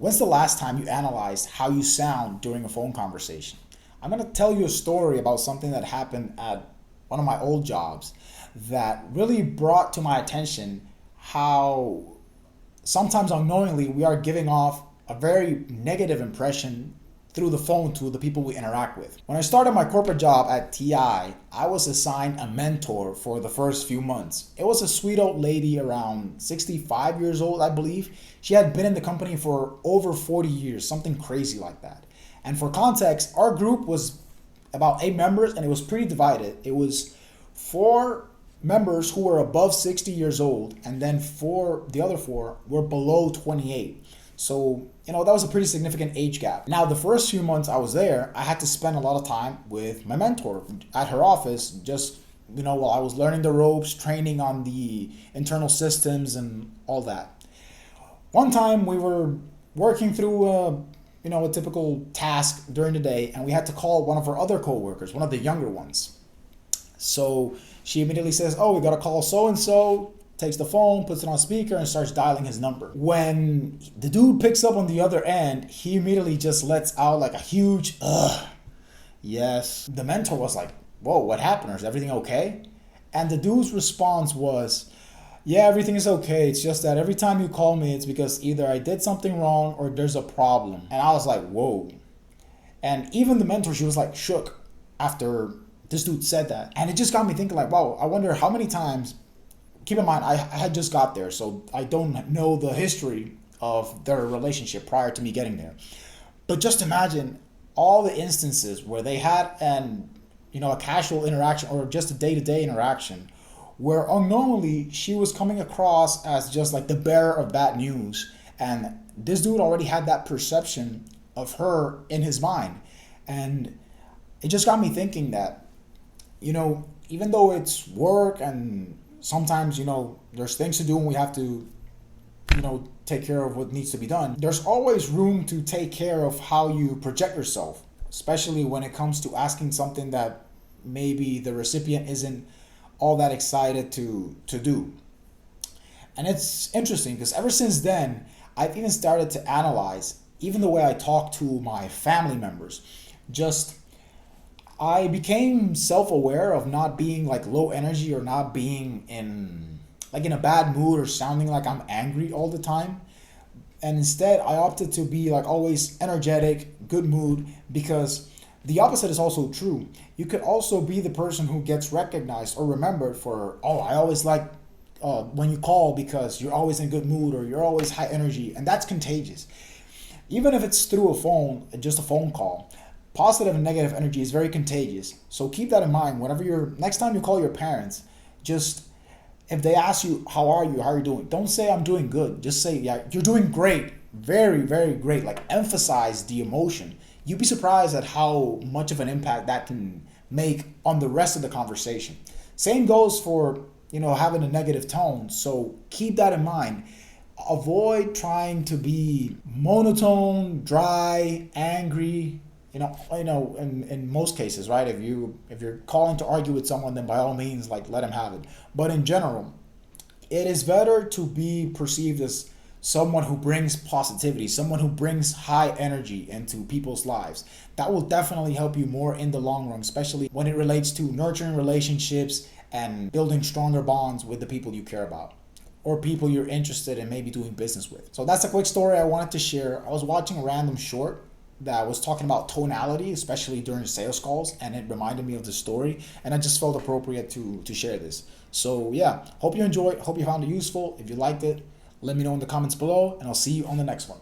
When's the last time you analyzed how you sound during a phone conversation? I'm going to tell you a story about something that happened at one of my old jobs that really brought to my attention how sometimes unknowingly we are giving off a very negative impression through the phone to the people we interact with. When I started my corporate job at TI, I was assigned a mentor for the first few months. It was a sweet old lady around 65 years old, I believe. She had been in the company for over 40 years, something crazy like that. And for context, our group was about 8 members and it was pretty divided. It was 4 members who were above 60 years old, and then the other four were below 28. So, that was a pretty significant age gap. Now, the first few months I was there, I had to spend a lot of time with my mentor at her office, just, while I was learning the ropes, training on the internal systems and all that. One time we were working through a typical task during the day, and we had to call one of our other coworkers, one of the younger ones. So she immediately says, "Oh, we got to call so-and-so," takes the phone, puts it on speaker, and starts dialing his number. When the dude picks up on the other end, he immediately just lets out like a huge, ugh. Yes. The mentor was like, "Whoa, what happened? Is everything okay?" And the dude's response was, "Yeah, everything is okay. It's just that every time you call me, it's because either I did something wrong or there's a problem." And I was like, whoa. And even the mentor, she was like shook after this dude said that. And it just got me thinking like, wow, I wonder how many times. Keep in mind, I had just got there, so I don't know the history of their relationship prior to me getting there. But just imagine all the instances where they had a casual interaction or just a day-to-day interaction where unknowingly she was coming across as just like the bearer of bad news. And this dude already had that perception of her in his mind. And it just got me thinking that, even though it's work and sometimes, there's things to do and we have to, take care of what needs to be done, there's always room to take care of how you project yourself, especially when it comes to asking something that maybe the recipient isn't all that excited to do. And it's interesting because ever since then, I've even started to analyze even the way I talk to my family members. I became self-aware of not being like low energy or not being in a bad mood or sounding like I'm angry all the time. And instead, I opted to be like always energetic, good mood, because the opposite is also true. You could also be the person who gets recognized or remembered for, "Oh, I always like when you call because you're always in good mood or you're always high energy." And that's contagious. Even if it's through a phone, just a phone call. Positive and negative energy is very contagious. So keep that in mind whenever next time you call your parents, just if they ask you, how are you doing? Don't say "I'm doing good." Just say, "Yeah, you're doing great." Very, very great. Like emphasize the emotion. You'd be surprised at how much of an impact that can make on the rest of the conversation. Same goes for, having a negative tone. So keep that in mind. Avoid trying to be monotone, dry, angry. In most cases, right? If you're calling to argue with someone, then by all means, let him have it. But in general, it is better to be perceived as someone who brings positivity, someone who brings high energy into people's lives. That will definitely help you more in the long run, especially when it relates to nurturing relationships and building stronger bonds with the people you care about or people you're interested in maybe doing business with. So that's a quick story I wanted to share. I was watching a random short that was talking about tonality, especially during sales calls, and it reminded me of the story, and I just felt appropriate to share this. So yeah, hope you enjoyed, hope you found it useful. If you liked it, let me know in the comments below, and I'll see you on the next one.